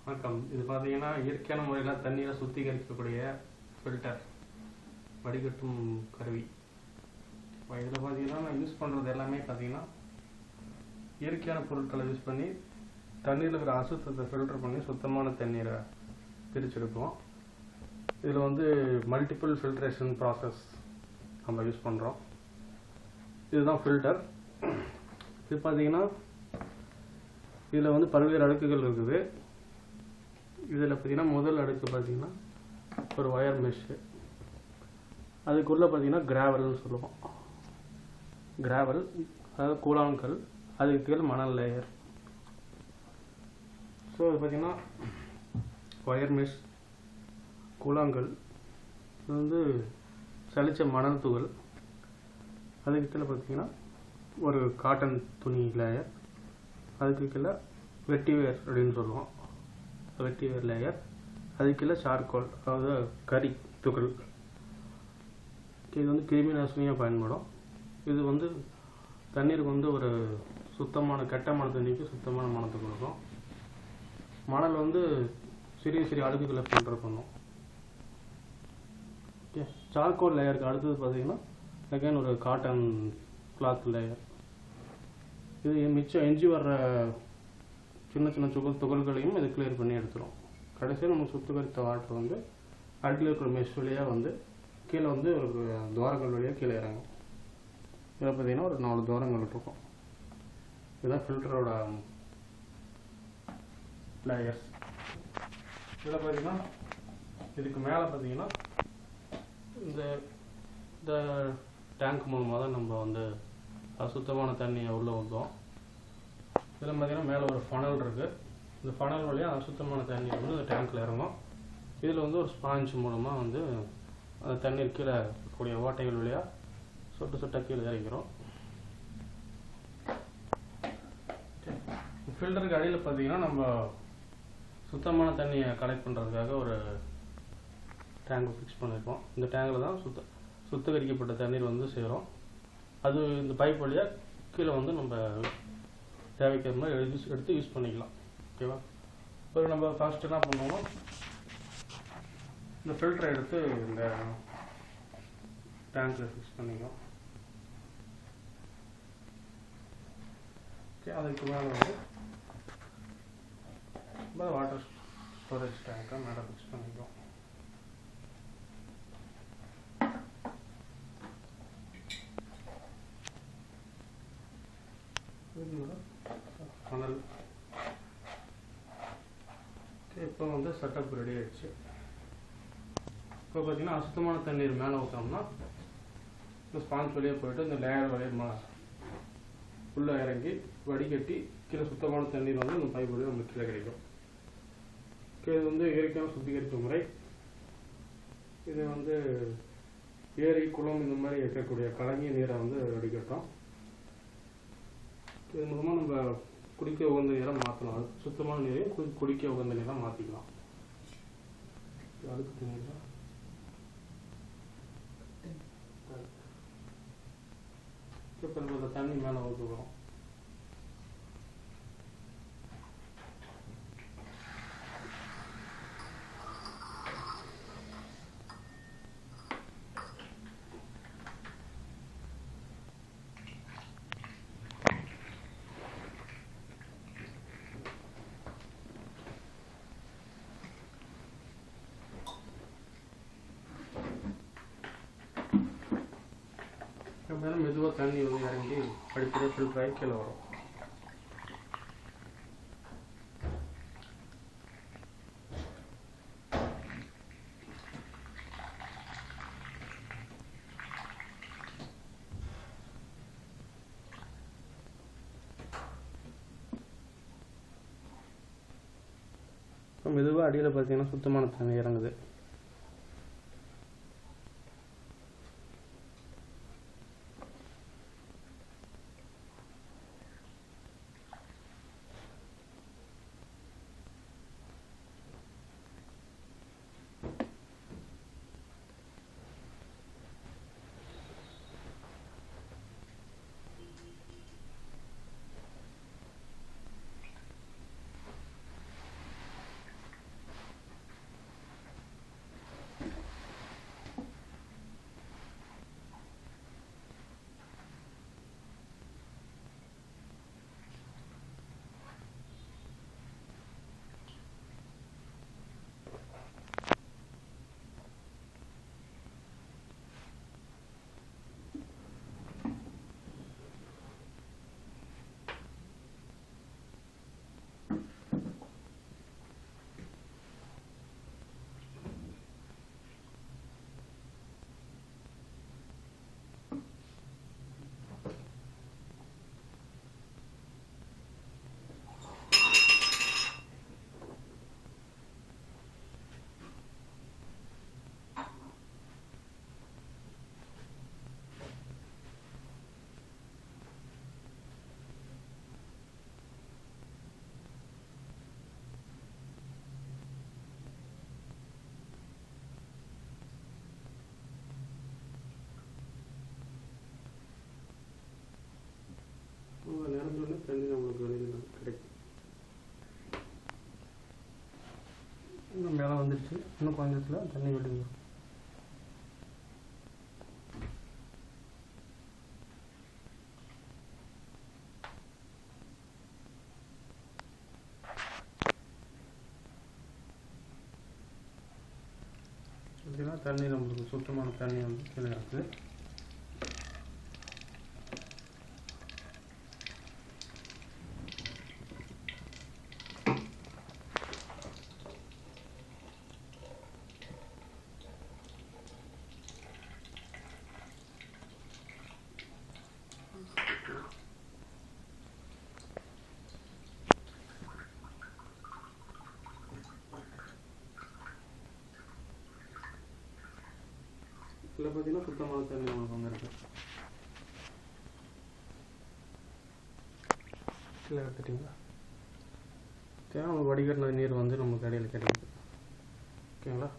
வணக்கம். இது பார்த்தீங்கன்னா இயற்கையான முறையில் தண்ணீரை சுத்திகரிக்கக்கூடிய ஃபில்டர் வடிகட்டும் கருவி. இதில் பார்த்தீங்கன்னா நான் யூஸ் பண்ணுறது எல்லாமே பார்த்தீங்கன்னா இயற்கையான பொருட்களை யூஸ் பண்ணி தண்ணீரில் இருக்கிற அசுத்தத்தை ஃபில்டர் பண்ணி சுத்தமான தண்ணீரை பிரிச்செடுப்போம். இதில் மல்டிபிள் ஃபில்ட்ரேஷன் ப்ராசஸ் நம்ம யூஸ் பண்ணுறோம். இதுதான் ஃபில்டர். இது பார்த்தீங்கன்னா இதில் பல்வேறு அடுக்குகள் இருக்குது. இதில் பார்த்தீங்கன்னா முதல் அடுக்கு பார்த்தீங்கன்னா ஒரு ஒயர் மெஷ்ஷு, அதுக்குள்ளே பார்த்தீங்கன்னா கிராவல்னு சொல்லுவோம். கிராவல் அதாவது கூழாங்கல், அதுக்கு கீழே மணல் லேயர். ஸோ இது பார்த்தீங்கன்னா ஒயர் மெஷ், கூழாங்கல், இது சலிச்ச மணல் துகள், அதுக்கு கீழே பார்த்தீங்கன்னா ஒரு காட்டன் துணி லேயர், அதுக்கு கீழே வெட்டிவேர் அப்படின்னு சொல்லுவோம், வெட்டிவேர் லேயர், அதுக்கு கீழே சார்கோல் அதாவது கரி துகள். இது கிருமி நாசினியாக பயன்படும். இது தண்ணீருக்கு ஒரு சுத்தமான கெட்ட மனத்தை நீக்கி சுத்தமான மனத்தை கொடுக்கும். மணல் சிறிய சிறிய அடுக்குகளை ஃபில்டர் பண்ணும். ஓகே, சார்கோல் லேயருக்கு அடுத்தது பார்த்தீங்கன்னா அகைன் ஒரு காட்டன் கிளாத் லேயர். இது மிச்சம் எஞ்சி வர்ற சின்ன சின்ன துகள்களையும் இது கிளியர் பண்ணி எடுத்துரும். கடைசியாக நம்ம சுத்திகரித்த வாட்டர் அடியில் இருக்கிற மெஷ் வழியாக கீழே ஒரு துவாரங்கள் வழியாக கீழே இறங்கும். இதில் பார்த்தீங்கன்னா ஒரு 4 துவாரங்கள் இருக்கும். இதுதான் ஃபில்டரோட லேயர்ஸ். இதில் பார்த்தீங்கன்னா இதுக்கு மேலே பார்த்தீங்கன்னா இந்த டேங்க் மூலமாக தான் நம்ம அசுத்தமான தண்ணியை உள்ளே ஊற்றுவோம். இதில் பார்த்தீங்கன்னா மேலே ஒரு ஃபனல் இருக்குது. இந்த ஃபனல் வழியாக அசுத்தமான தண்ணி இந்த டேங்க்கில் இறங்கும். இதில் ஒரு ஸ்பாஞ்ச் மூலமாக அந்த தண்ணீர் கீழே இருக்கக்கூடிய ஓட்டைகள் வழியாக சொட்டு சொட்டாக கீழே இறக்கிறோம். ஃபில்டருக்கு அடியில் பார்த்தீங்கன்னா நம்ம சுத்தமான தண்ணியை கலெக்ட் பண்ணுறதுக்காக ஒரு டேங்க் ஃபிக்ஸ் பண்ணியிருக்கோம். இந்த டேங்கில் தான் சுத்திகரிக்கப்பட்ட தண்ணீர் சேரும். அது இந்த பைப் வழியாக கீழே நம்ம தேவைக்கிற மாதிரி எடுத்து யூஸ் பண்ணிக்கலாம். ஓகேவா? இப்போ நம்ம ஃபர்ஸ்ட் என்ன பண்ணுவோம், இந்த ஃபில்டரை எடுத்து இந்த டேங்க்கில் ஃபிக்ஸ் பண்ணிக்கலாம். ஓகே, அதுக்கு மேலே வாட்டர் ஸ்டோரேஜ் டேங்கை மேலே ஃபிக்ஸ் பண்ணிக்கலாம். ஃபனல். இப்போ செட்டப் ரெடி ஆயிடுச்சு. இப்போ பார்த்தீங்கன்னா அசுத்தமான தண்ணீர் மேலே ஊற்றோம்னா இந்த ஸ்பாஞ்ச் வழியாக போயிட்டு இந்த லேயர் வழியாக உள்ளே இறங்கி வடிகட்டி கீழே சுத்தமான தண்ணீர் இந்த பைப் வழியாக நமக்கு கீழே கிடைக்கும். இது இயற்கையான சுத்திகரிப்பு முறை. இது ஏரி குளம் இந்த மாதிரி இருக்கக்கூடிய கலங்கிய நீரை வடிகட்டும். இது மூலமாக நம்ம குடிக்க உகந்த நீராக மாற்றலாம். அது சுத்தமான நீரையும் குடிக்க உகந்த நீராக மாற்றிக்கலாம். அதுக்கு தண்ணீர் இப்போ நம்ம தண்ணி மேலே ஊற்றுக்கிறோம். மெதுவாக தண்ணி இறங்கி படிப்படியாக ஃபில்டர் ஆகி கீழே வரும். மெதுவாக அடியில் பார்த்தீங்கன்னா சுத்தமான தண்ணி இறங்குது. தண்ணி நம்மளுக்கு வெளியில் கிடைக்கும். இன்னும் மேலே வந்துடுச்சு, இன்னும் கொஞ்சத்தில் தண்ணி வெளியே. இதெல்லாம் தண்ணி நம்மளுக்கு சுத்தமான தண்ணி வந்து கீழே இருக்குது. இதில் பார்த்தீங்கன்னா சுத்தமான தண்ணி நம்மளுக்கு வந்துருக்கு. கீழே எடுத்துட்டிங்களா? தேவை நம்ம வடிகட்டின நீர் வந்து நம்ம கடையில் கிடைக்குது. ஓகேங்களா?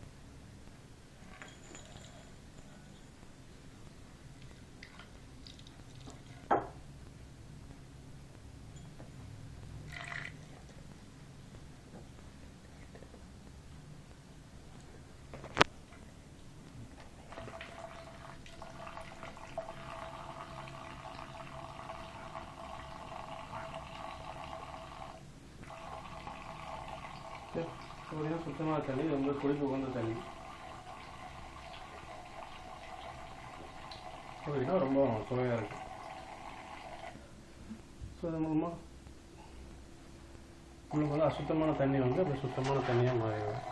பார்த்தீங்கன்னா சுத்தமான தண்ணி, ரொம்ப குடிக்க உகந்த தண்ணி. பார்த்தீங்கன்னா ரொம்ப சுவையாக இருக்குது. ஸோ அது மூலமாக நம்மளுக்கு வந்து அசுத்தமான தண்ணி வந்து அப்படி சுத்தமான தண்ணியாக மாறிடும்.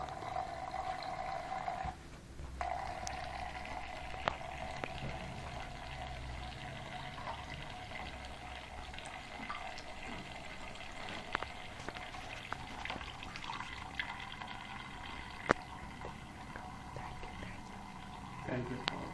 Thank you.